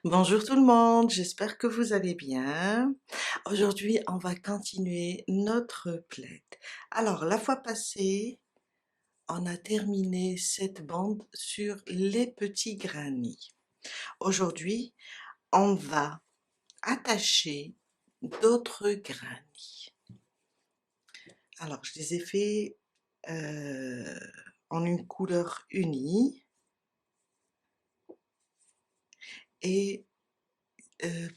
Bonjour tout le monde, j'espère que vous allez bien. Aujourd'hui, on va continuer notre plaid. Alors, la fois passée, on a terminé cette bande sur les petits granits. Aujourd'hui, on va attacher d'autres granits. Alors, je les ai fait en une couleur unie et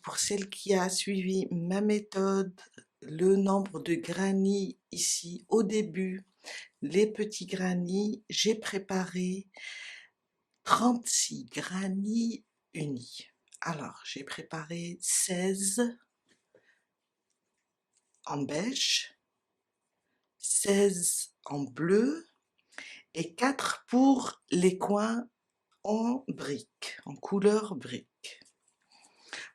pour celle qui a suivi ma méthode, le nombre de granits ici au début, les petits granits, j'ai préparé 36 granits unis. Alors, j'ai préparé 16 en beige, 16 en bleu et 4 pour les coins en brique, en couleur brique.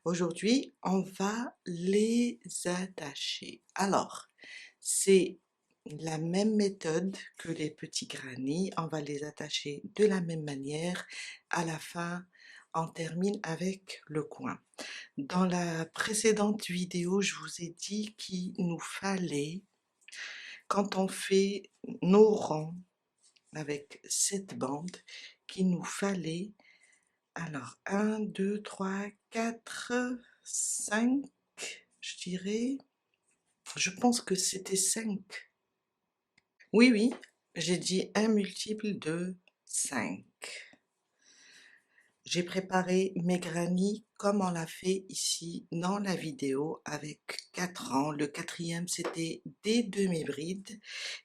Aujourd'hui, on va les attacher. Alors, c'est la même méthode que les petits granits. On va les attacher de la même manière. À la fin, on termine avec le coin. Dans la précédente vidéo, je vous ai dit qu'il nous fallait, quand on fait nos rangs avec cette bande, qu'il nous fallait alors, 1, 2, 3, 4, 5, je dirais. Je pense que c'était 5. Oui, oui, j'ai dit un multiple de 5. J'ai préparé mes granits comme on l'a fait ici dans la vidéo avec 4 rangs. Le quatrième, c'était des demi-brides.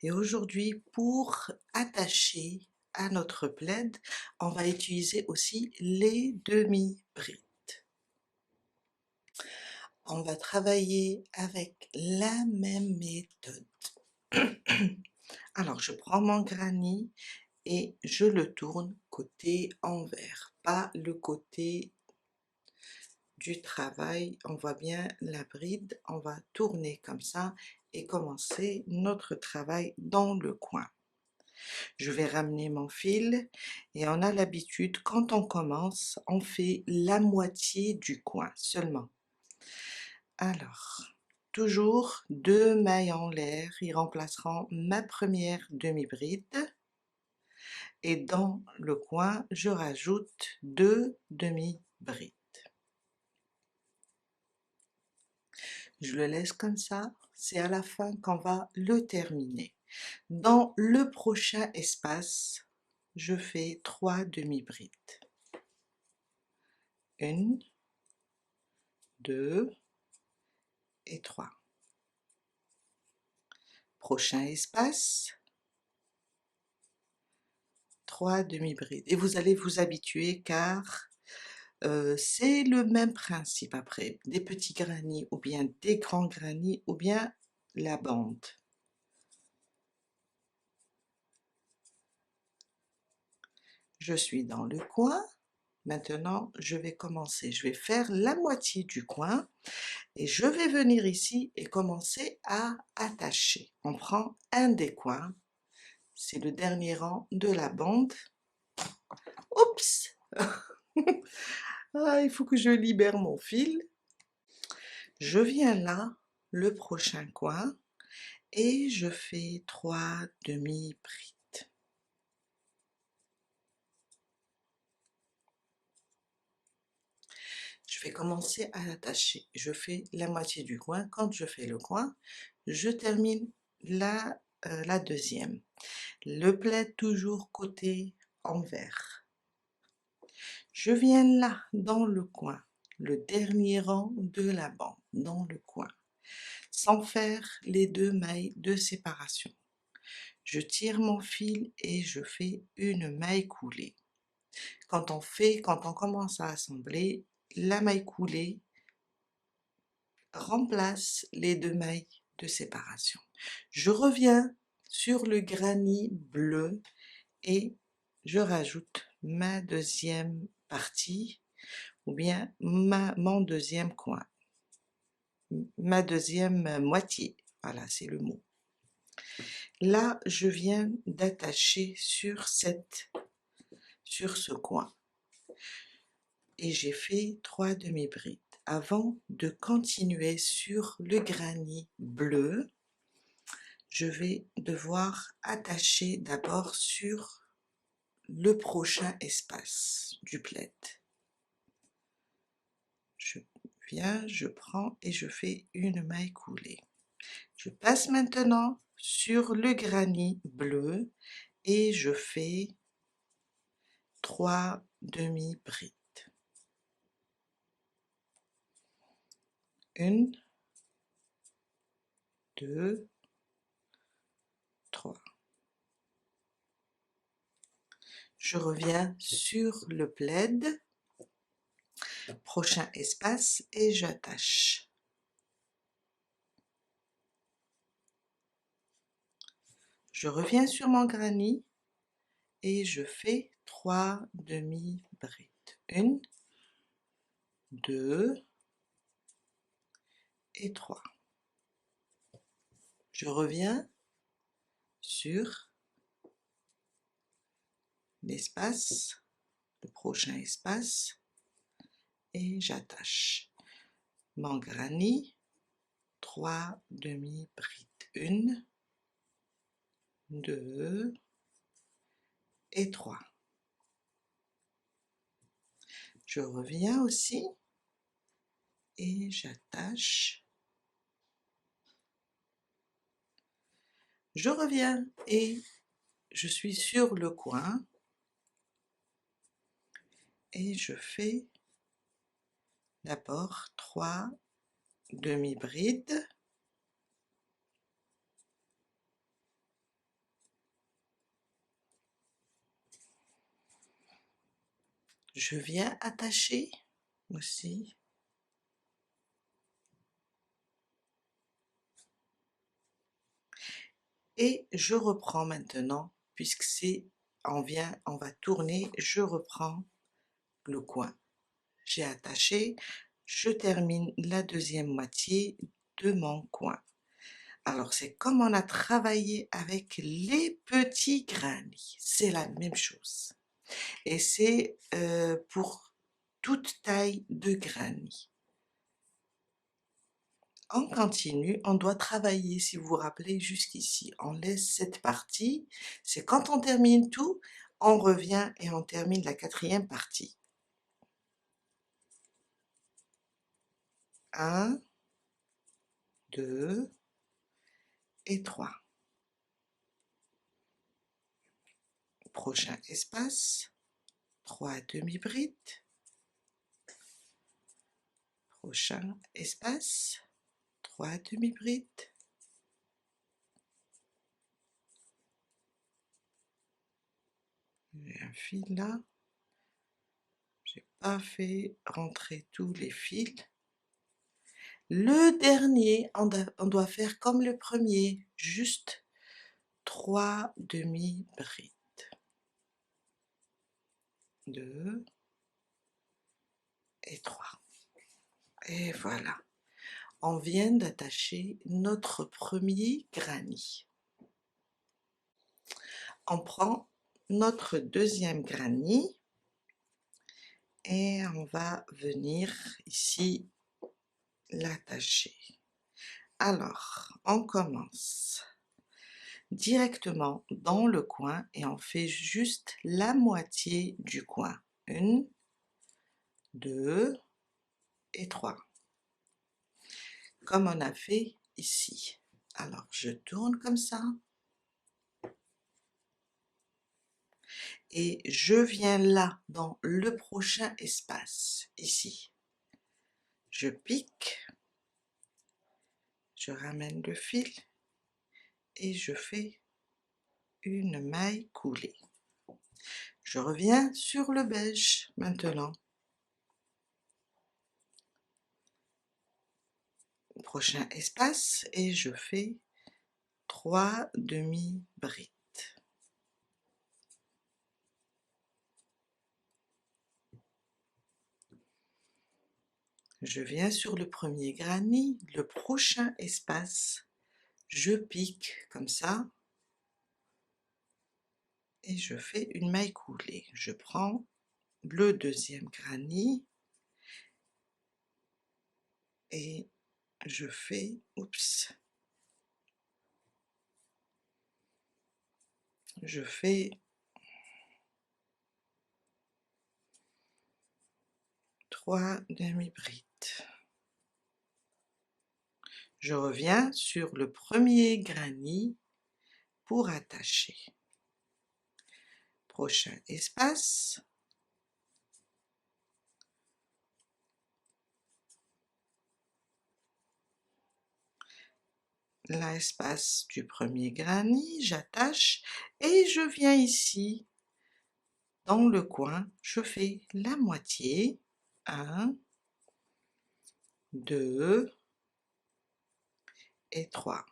Et aujourd'hui, pour attacher à notre plaid, on va utiliser aussi les demi-brides. On va travailler avec la même méthode. Alors, je prends mon granit et je le tourne côté envers, pas le côté du travail. On voit bien la bride, on va tourner comme ça et commencer notre travail dans le coin. Je vais ramener mon fil et on a l'habitude, quand on commence, on fait la moitié du coin seulement. Alors, toujours 2 mailles en l'air, ils remplaceront ma première demi-bride. Et dans le coin, je rajoute 2 demi-brides. Je le laisse comme ça, c'est à la fin qu'on va le terminer. Dans le prochain espace, je fais 3 demi-brides. 1, 2 et 3. Prochain espace, 3 demi-brides. Et vous allez vous habituer car c'est le même principe après, des petits granits ou bien des grands granits ou bien la bande. Je suis dans le coin, maintenant je vais commencer, je vais faire la moitié du coin et je vais venir ici et commencer à attacher. On prend un des coins, c'est le dernier rang de la bande. Oups! Ah, il faut que je libère mon fil. Je viens là, le prochain coin, et je fais 3 demi-brides. Je vais commencer à attacher. Je fais la moitié du coin. Quand je fais le coin, je termine la deuxième. Le plaid toujours côté envers. Je viens là, dans le coin, le dernier rang de la bande, dans le coin, sans faire les 2 mailles de séparation. Je tire mon fil et je fais une maille coulée. Quand on commence à assembler, la maille coulée remplace les 2 mailles de séparation. Je reviens sur le granit bleu et je rajoute ma deuxième partie ou bien mon deuxième coin, ma deuxième moitié. Voilà, c'est le mot. Là, je viens d'attacher sur ce coin. et j'ai fait 3 demi-brides. Avant de continuer sur le granit bleu, je vais devoir attacher d'abord sur le prochain espace du plaid. Je viens, je prends et je fais une maille coulée. Je passe maintenant sur le granit bleu et je fais 3 demi-brides. 1, 2, 3. Je reviens sur le plaid, prochain espace et j'attache. Je reviens sur mon granit et je fais 3 demi-brides. 1, 2 et 3. Je reviens sur l'espace, le prochain espace et j'attache. Mon granit, 3 demi-brides. 1, 2 et 3. Je reviens aussi et j'attache. Je reviens et je suis sur le coin et je fais d'abord 3 demi-brides. Je viens attacher aussi. Et je reprends maintenant, puisque c'est, on va tourner, je reprends le coin. J'ai attaché, je termine la deuxième moitié de mon coin. Alors c'est comme on a travaillé avec les petits granits, c'est la même chose. Et c'est pour toute taille de granit. On continue, on doit travailler, si vous vous rappelez, jusqu'ici. On laisse cette partie, c'est quand on termine tout, on revient et on termine la quatrième partie. 1, 2 et 3. Prochain espace, 3 demi-brides. Prochain espace, 3 demi-brides. J'ai un fil là. J'ai pas fait rentrer tous les fils. Le dernier, on doit faire comme le premier, juste 3 demi-brides. 2 et 3. Et voilà, on vient d'attacher notre premier granit. On prend notre deuxième granit et on va venir ici l'attacher. Alors, on commence directement dans le coin et on fait juste la moitié du coin. 1, 2 et 3. Comme on a fait ici. Alors, je tourne comme ça. Et je viens là, dans le prochain espace, ici. Je pique, je ramène le fil et je fais une maille coulée. Je reviens sur le beige maintenant. Prochain espace et je fais 3 demi-brides. Je viens sur le premier granit, le prochain espace, je pique comme ça et je fais une maille coulée. Je prends le deuxième granny et je fais, oups, je fais 3 demi-brides. Je reviens sur le premier granny pour attacher. Prochain espace. L'espace du premier granny, j'attache et je viens ici dans le coin, je fais la moitié, 1, 2 et 3.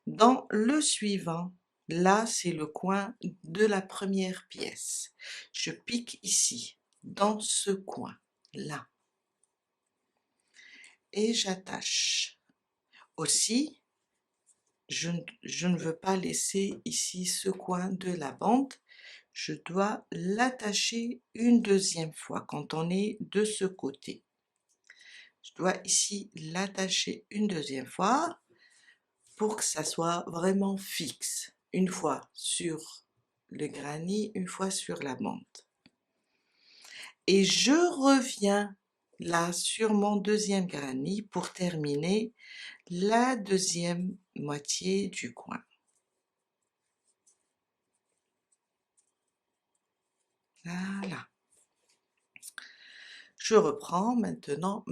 Dans le suivant, là c'est le coin de la première pièce. Je pique ici, dans ce coin, là. Et j'attache. Aussi, je ne veux pas laisser ici ce coin de la bande, je dois l'attacher une deuxième fois quand on est de ce côté. Je dois ici l'attacher une deuxième fois pour que ça soit vraiment fixe. Une fois sur le granny, une fois sur la bande. Et je reviens là sur mon deuxième granny pour terminer la deuxième moitié du coin. Voilà. Je reprends maintenant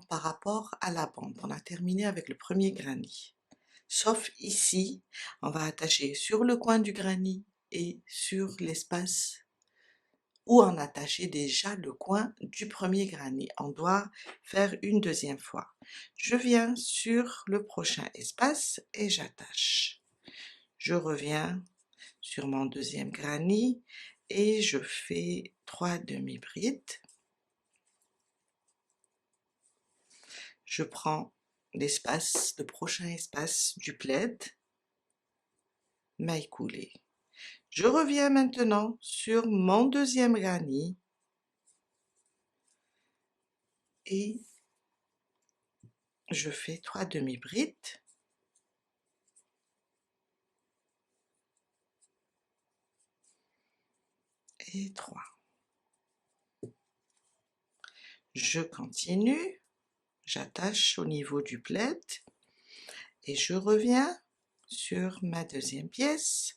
par rapport à la bande. On a terminé avec le premier granny. Sauf ici, on va attacher sur le coin du granny et sur l'espace où on attachait déjà le coin du premier granny. On doit faire une deuxième fois. Je viens sur le prochain espace et j'attache. Je reviens sur mon deuxième granny et je fais 3 demi-brides. Je prends l'espace, le prochain espace du plaid, maille coulée. Je reviens maintenant sur mon deuxième granny et je fais 3 demi-brides. Et 3. Je continue, j'attache au niveau du plaid et je reviens sur ma deuxième pièce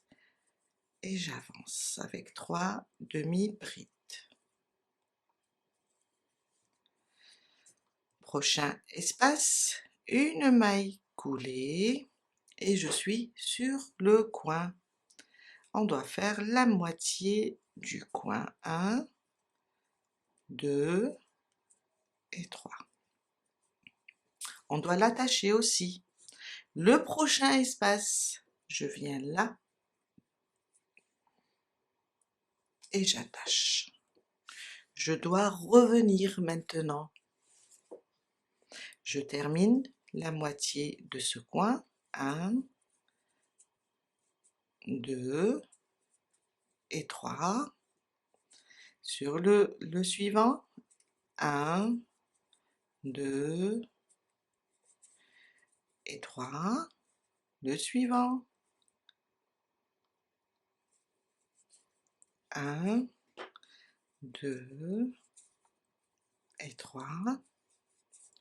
et j'avance avec 3 demi-brides. Prochain espace, une maille coulée et je suis sur le coin. On doit faire la moitié du coin, 1, 2 et 3. On doit l'attacher aussi. Le prochain espace, je viens là et j'attache. Je dois revenir maintenant. Je termine la moitié de ce coin, 1, 2 et 3. Sur le suivant, 1, 2 et 3. Le suivant, 1, 2 et 3.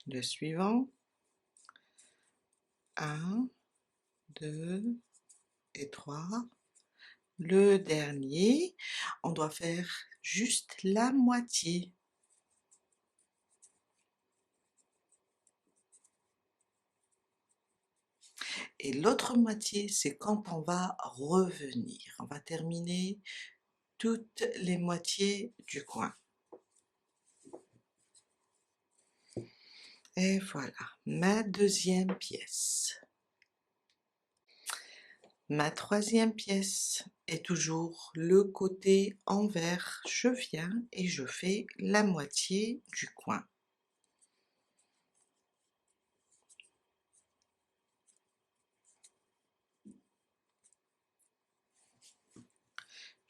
Le suivant, 1, 2 et 3. Le dernier, on doit faire juste la moitié. Et l'autre moitié, c'est quand on va revenir. On va terminer toutes les moitiés du coin. Et voilà, ma deuxième pièce. Ma troisième pièce est toujours le côté envers. Je viens et je fais la moitié du coin.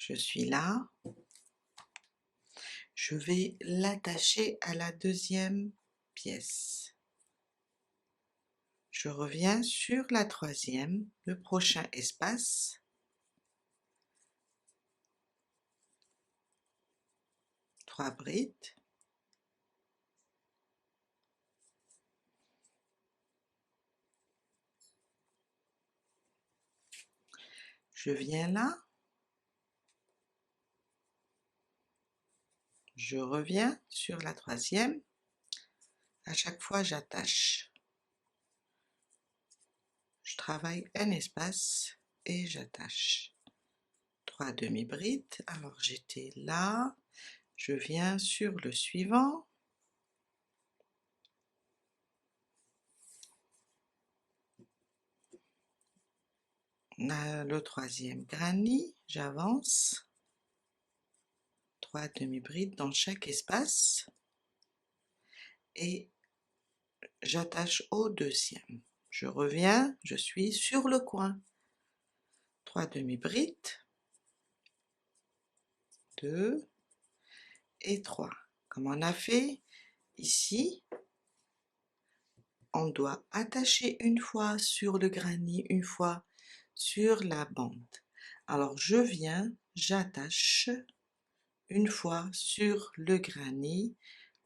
je suis là, je vais l'attacher à la deuxième pièce. Je reviens sur la troisième, le prochain espace, 3 brides, je viens là, je reviens sur la troisième, à chaque fois j'attache, je travaille un espace et j'attache. 3 demi-brides, alors j'étais là, je viens sur le suivant, le troisième granny, j'avance, 3 demi-brides dans chaque espace et j'attache au deuxième. Je reviens, je suis sur le coin, 3 demi-brides, 2 et 3. Comme on a fait ici, on doit attacher une fois sur le granny, une fois sur la bande. Alors je viens, j'attache une fois sur le granny,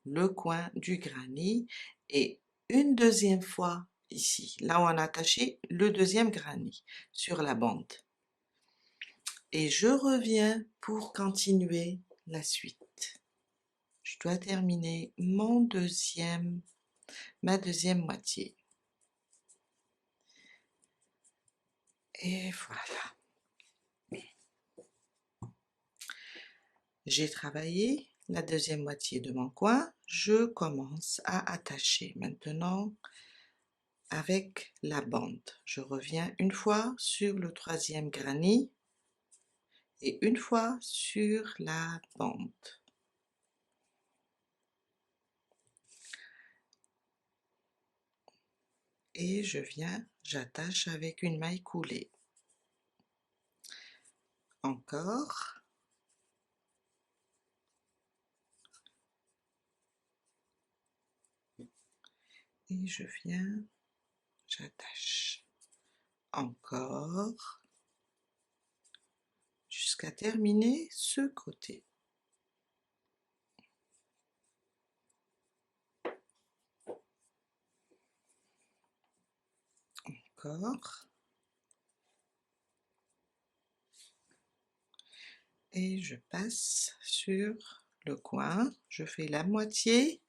le coin du granny, et une deuxième fois ici, là où on a attaché le deuxième granny sur la bande. Et je reviens pour continuer la suite. Je dois terminer ma deuxième moitié. Et voilà. J'ai travaillé la deuxième moitié de mon coin, je commence à attacher maintenant avec la bande. Je reviens une fois sur le troisième granny et une fois sur la bande. Et je viens, j'attache avec une maille coulée. Encore. Et je viens, j'attache. Encore. Jusqu'à terminer ce côté. Encore. Et je passe sur le coin, je fais la moitié,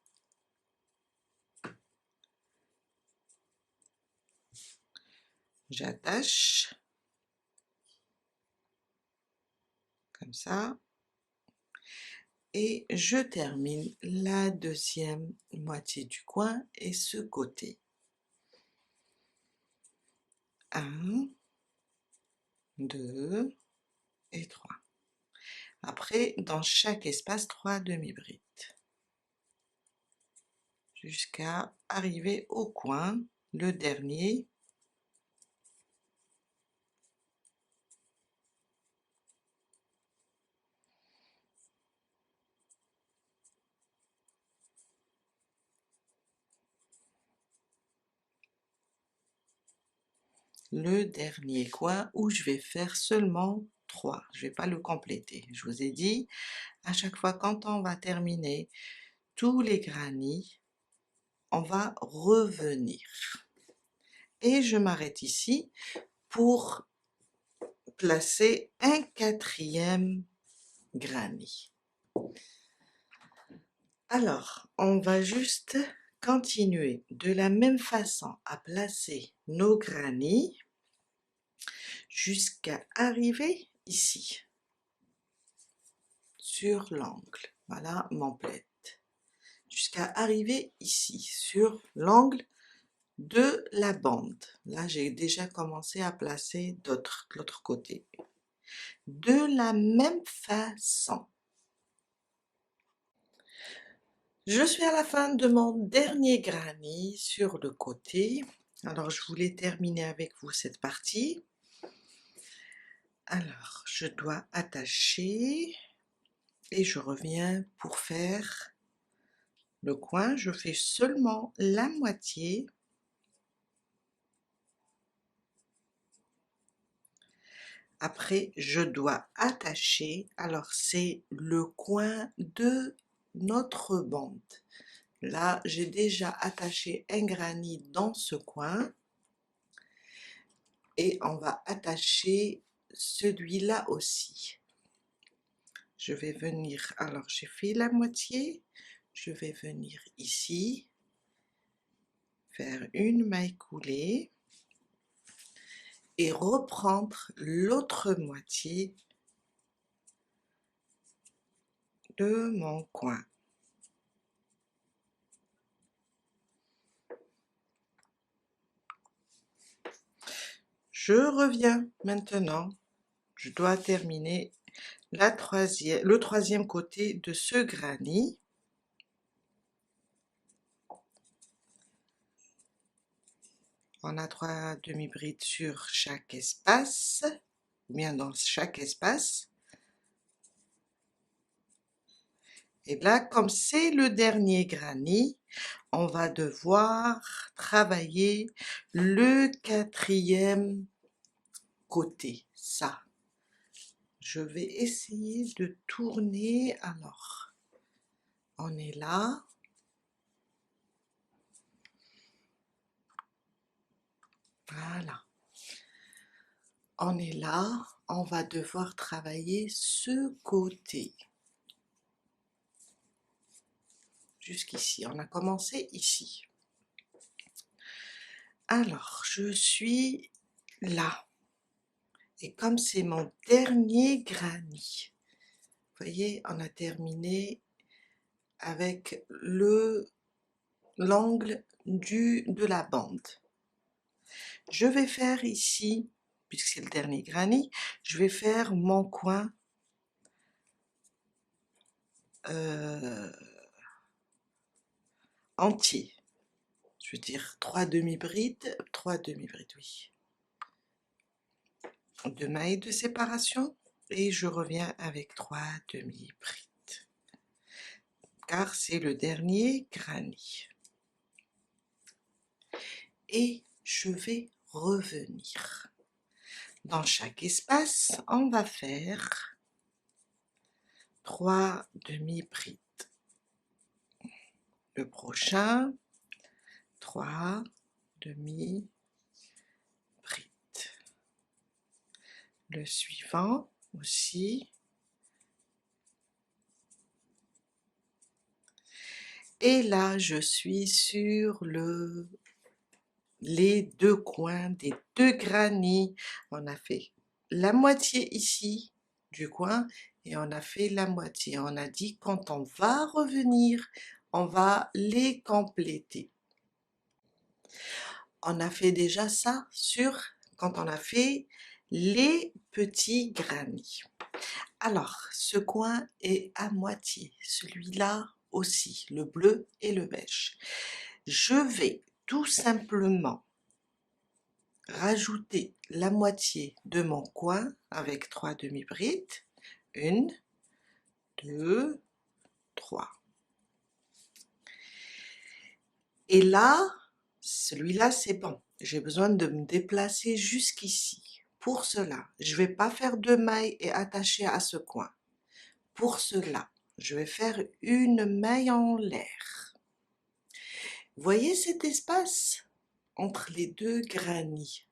j'attache, comme ça, et je termine la deuxième moitié du coin et ce côté. 1, 2 et 3. Après, dans chaque espace, 3 demi-brides. Jusqu'à arriver au coin, le dernier. Le dernier coin où je vais faire seulement 3. Je ne vais pas le compléter. Je vous ai dit, à chaque fois quand on va terminer tous les granny, on va revenir. Et je m'arrête ici pour placer un quatrième granny. Alors, on va juste continuer de la même façon à placer nos granny jusqu'à arriver ici, sur l'angle. Voilà mon plaid. Jusqu'à arriver ici, sur l'angle de la bande. Là, j'ai déjà commencé à placer l'autre côté. De la même façon. Je suis à la fin de mon dernier granny sur le côté. Alors, je voulais terminer avec vous cette partie. Alors, je dois attacher et je reviens pour faire le coin. Je fais seulement la moitié. Après, je dois attacher. Alors, c'est le coin de notre bande. Là, j'ai déjà attaché un granny dans ce coin. Et on va attacher celui-là aussi. Je vais venir, alors j'ai fait la moitié, je vais venir ici, faire une maille coulée et reprendre l'autre moitié de mon coin. Je reviens maintenant, je dois terminer le troisième côté de ce granny. On a 3 demi-brides sur chaque espace, ou bien dans chaque espace. Et là, comme c'est le dernier granny, on va devoir travailler le quatrième côté, ça. Je vais essayer de tourner, alors, on est là. Voilà. On est là, on va devoir travailler ce côté. Jusqu'ici, on a commencé ici. Alors, je suis là. Et comme c'est mon dernier granny, vous voyez, on a terminé avec l'angle de la bande. Je vais faire ici, puisque c'est le dernier granny, je vais faire mon coin entier. Je veux dire 3 demi-brides, oui. 2 mailles de séparation et je reviens avec 3 demi-brides. Car c'est le dernier granny. Et je vais revenir. Dans chaque espace, on va faire 3 demi-brides. Le prochain, 3 demi-brides. Le suivant aussi. Et là, je suis sur les deux coins des deux granny. On a fait la moitié ici du coin et on a fait la moitié. On a dit quand on va revenir, on va les compléter. On a fait déjà ça quand on a fait les petits granny. Alors, ce coin est à moitié, celui-là aussi, le bleu et le beige. Je vais tout simplement rajouter la moitié de mon coin avec 3 demi-brides. 1, 2, 3. Et là, celui-là, c'est bon. J'ai besoin de me déplacer jusqu'ici. Pour cela, je ne vais pas faire 2 mailles et attacher à ce coin. Pour cela, je vais faire une maille en l'air. Voyez cet espace entre les deux granny?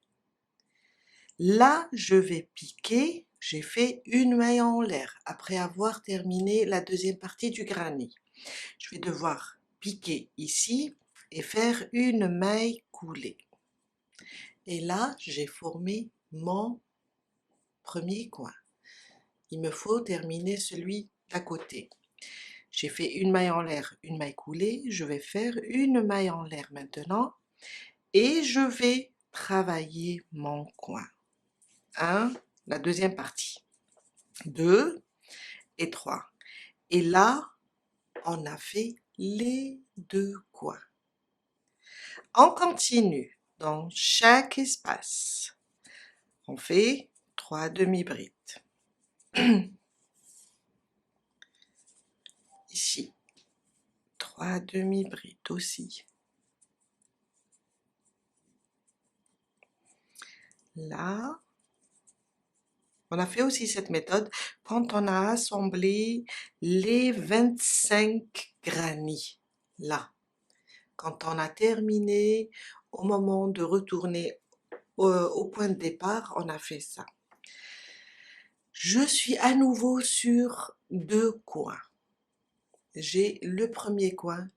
Là, je vais piquer, j'ai fait une maille en l'air après avoir terminé la deuxième partie du granny. Je vais devoir piquer ici et faire une maille coulée. Et là, j'ai formé mon premier coin. Il me faut terminer celui d'à côté. J'ai fait une maille en l'air, une maille coulée. Je vais faire une maille en l'air maintenant et je vais travailler mon coin. 1, la deuxième partie. 2 et 3. Et là, on a fait les deux coins. On continue dans chaque espace. On fait 3 demi-brides. Ici, 3 demi-brides aussi. Là, on a fait aussi cette méthode quand on a assemblé les 25 granits. Là, quand on a terminé, au moment de retourner au point de départ, on a fait ça. Je suis à nouveau sur 2 coins. J'ai le premier coin,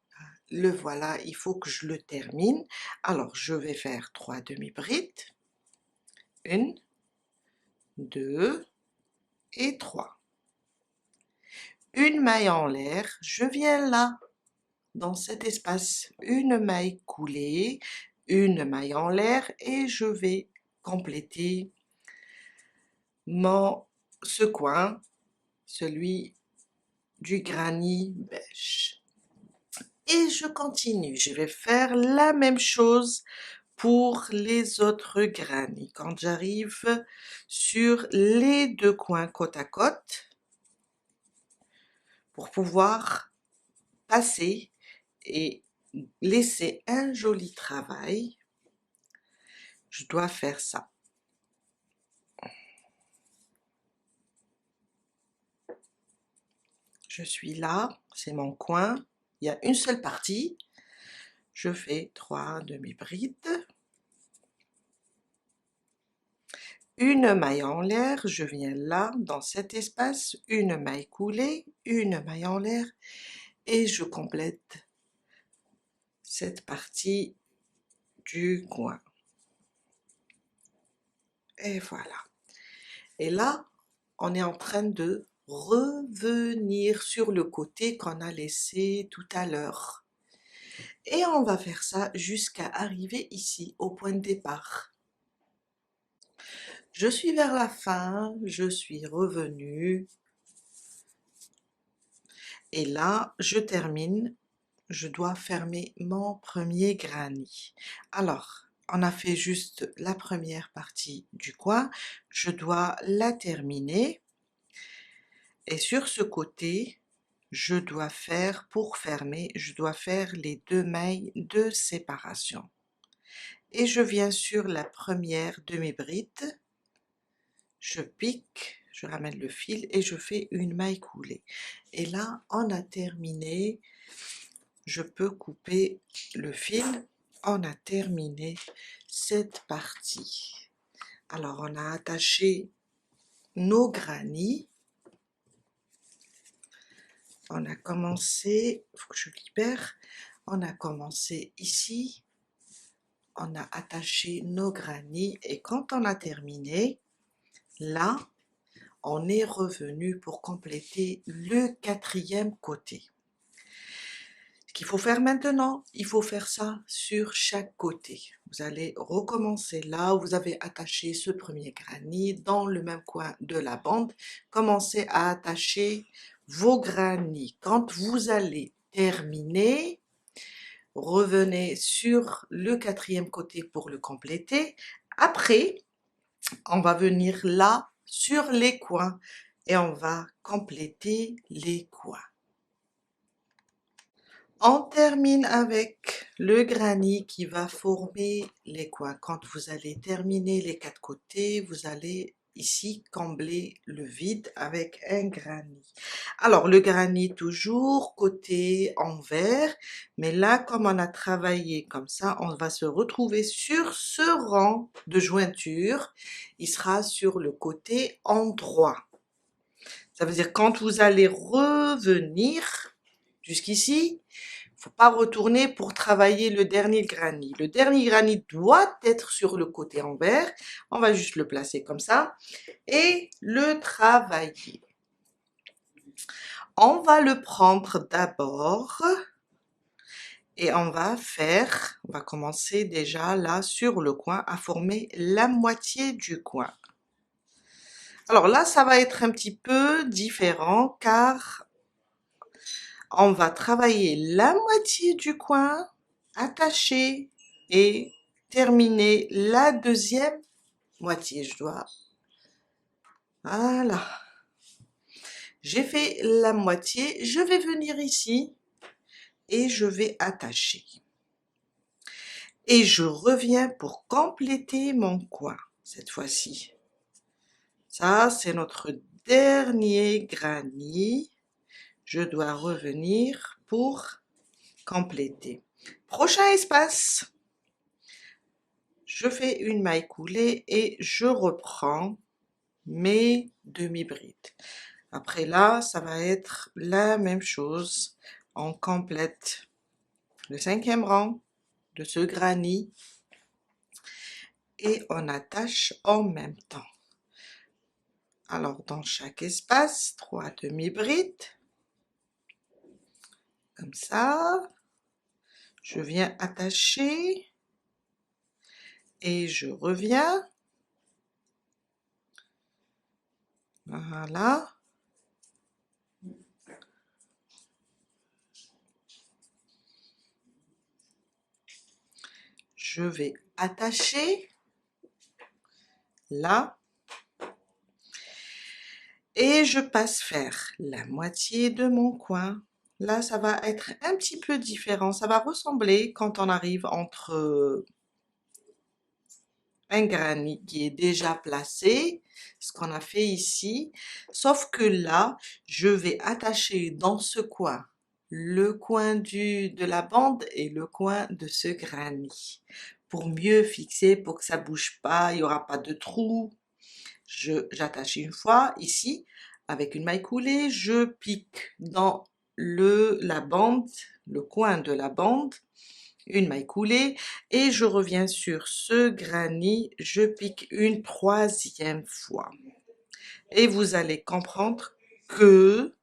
le voilà, il faut que je le termine. Alors, je vais faire 3 demi-brides. 1, 2 et 3. Une maille en l'air, je viens là, dans cet espace, une maille coulée, une maille en l'air et je vais compléter ce coin, celui du granit beige. Et je continue, je vais faire la même chose pour les autres granits. Quand j'arrive sur les 2 coins côte à côte, pour pouvoir passer et laisser un joli travail, je dois faire ça. Je suis là, c'est mon coin, il y a une seule partie, je fais 3 demi-brides, une maille en l'air, je viens là, dans cet espace, une maille coulée, une maille en l'air, et je complète cette partie du coin. Et voilà. Et là, on est en train de revenir sur le côté qu'on a laissé tout à l'heure. Et on va faire ça jusqu'à arriver ici, au point de départ. Je suis vers la fin, je suis revenue. Et là, je termine. Je dois fermer mon premier granit. Alors, on a fait juste la première partie du coin. Je dois la terminer. Et sur ce côté, je dois faire, pour fermer, je dois faire les 2 mailles de séparation. Et je viens sur la première demi-bride, je pique, je ramène le fil et je fais une maille coulée. Et là, on a terminé, je peux couper le fil, on a terminé cette partie. Alors, on a attaché nos granits. On a commencé, il faut que je libère, on a commencé ici, on a attaché nos granits et quand on a terminé, là, on est revenu pour compléter le 4e côté. Ce qu'il faut faire maintenant, il faut faire ça sur chaque côté. Vous allez recommencer là où vous avez attaché ce premier granit, dans le même coin de la bande. Commencez à attacher vos granits. Quand vous allez terminer, revenez sur le 4e côté pour le compléter. Après, on va venir là sur les coins et on va compléter les coins. On termine avec le granit qui va former les coins. Quand vous allez terminer les 4 côtés, vous allez ici combler le vide avec un granit. Alors le granit toujours côté envers, mais là comme on a travaillé comme ça, on va se retrouver sur ce rang de jointure, il sera sur le côté endroit. Ça veut dire quand vous allez revenir jusqu'ici, il ne faut pas retourner pour travailler le dernier granit. Le dernier granit doit être sur le côté envers. On va juste le placer comme ça et le travailler. On va le prendre d'abord et on va commencer déjà là sur le coin à former la moitié du coin. Alors là, ça va être un petit peu différent car on va travailler la moitié du coin, attacher et terminer la 2e moitié. Je dois Voilà. J'ai fait la moitié. Je vais venir ici et je vais attacher. Et je reviens pour compléter mon coin cette fois-ci. Ça, c'est notre dernier granny. Je dois revenir pour compléter. Prochain espace. Je fais une maille coulée et je reprends mes demi-brides. Après là, ça va être la même chose. On complète le 5e rang de ce granny et on attache en même temps. Alors dans chaque espace, 3 demi-brides, comme ça. Je viens attacher et je reviens. Voilà. Je vais attacher là et je passe faire la moitié de mon coin. Là, ça va être un petit peu différent. Ça va ressembler quand on arrive entre un granny qui est déjà placé, ce qu'on a fait ici, sauf que là, je vais attacher dans ce coin le coin de la bande et le coin de ce granny pour mieux fixer, pour que ça bouge pas, il n'y aura pas de trou. J'attache une fois ici avec une maille coulée, je pique dans la bande, le coin de la bande, une maille coulée et je reviens sur ce granny, je pique une 3e fois. Et vous allez comprendre que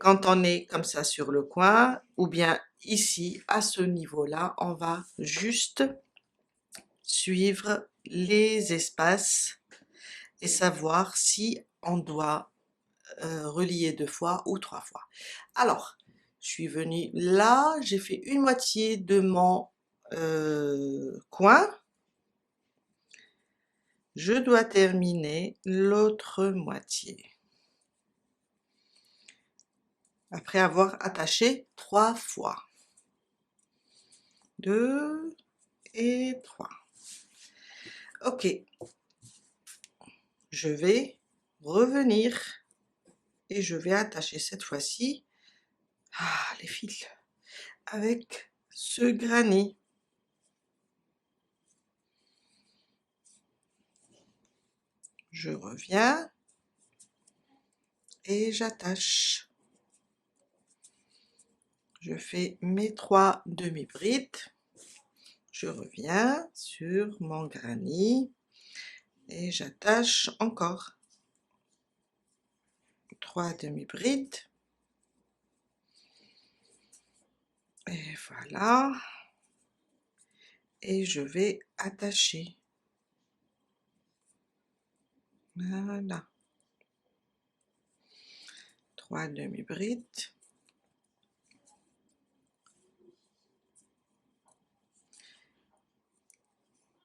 quand on est comme ça sur le coin, ou bien ici, à ce niveau-là, on va juste suivre les espaces et savoir si on doit relier 2 fois ou 3 fois. Alors, je suis venue là, j'ai fait une moitié de mon coin. Je dois terminer l'autre moitié. Après avoir attaché 3 fois. 2 et 3. Ok. Je vais revenir et je vais attacher cette fois-ci les fils avec ce granny. Je reviens et j'attache. Je fais mes 3 demi-brides. Je reviens sur mon granny et j'attache encore 3 demi-brides. Et voilà. Et je vais attacher. Voilà. 3 demi-brides.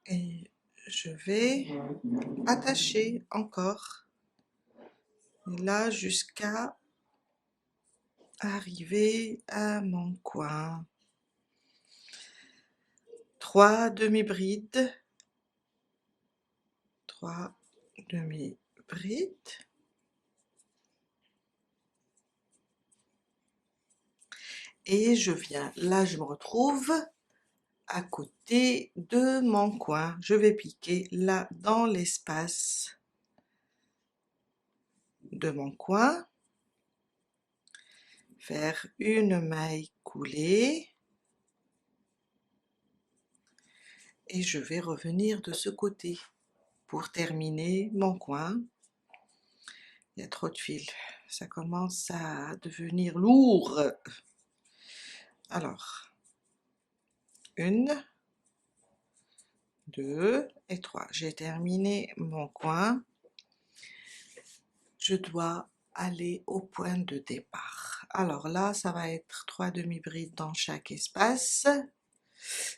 Et je vais attacher encore. Et là, jusqu'à arriver à mon coin. 3 demi-brides. 3 demi-brides. Et je viens, là je me retrouve à côté de mon coin. Je vais piquer là dans l'espace de mon coin, faire une maille coulée et je vais revenir de ce côté pour terminer mon coin. Il y a trop de fils, ça commence à devenir lourd. Alors, 1, 2 et 3. J'ai terminé mon coin. Je dois aller au point de départ. Alors là, ça va être 3 demi-brides dans chaque espace.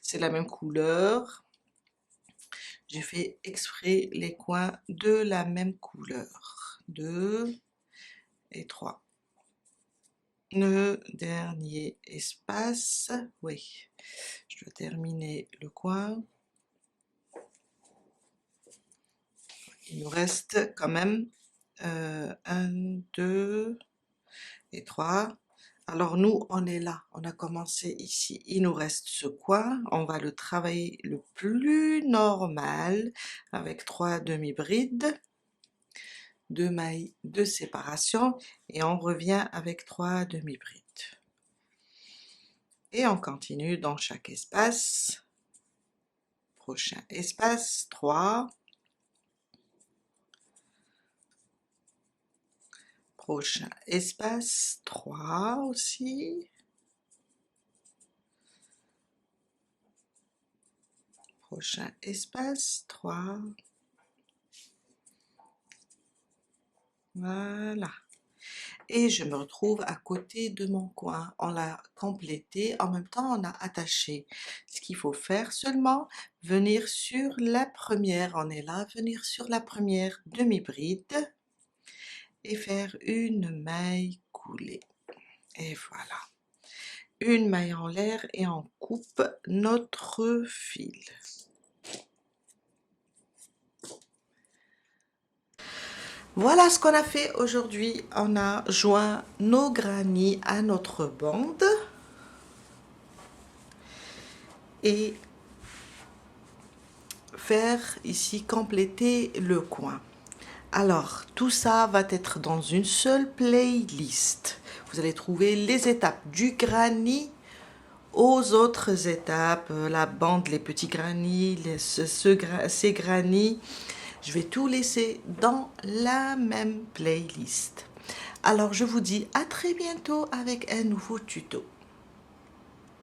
C'est la même couleur. J'ai fait exprès les coins de la même couleur. 2 et 3. Le dernier espace, oui, je dois terminer le coin. Il nous reste quand même 1, 2 et 3. Alors nous, on est là, on a commencé ici. Il nous reste ce coin, on va le travailler le plus normal avec 3 demi-brides, 2 mailles de séparation et on revient avec 3 demi-brides. Et on continue dans chaque espace. Prochain espace, 3. Prochain espace, 3 aussi. Prochain espace, 3. Voilà. Et je me retrouve à côté de mon coin. On l'a complété, en même temps on a attaché. Ce qu'il faut faire seulement, venir sur la première, on est là, venir sur la première demi-bride et faire une maille coulée. Et voilà. Une maille en l'air et on coupe notre fil. Voilà ce qu'on a fait aujourd'hui. On a joint nos granits à notre bande et faire ici compléter le coin. Alors tout ça va être dans une seule playlist. Vous allez trouver les étapes du granit aux autres étapes, la bande, les petits granits, ces granits. Je vais tout laisser dans la même playlist. Alors je vous dis à très bientôt avec un nouveau tuto.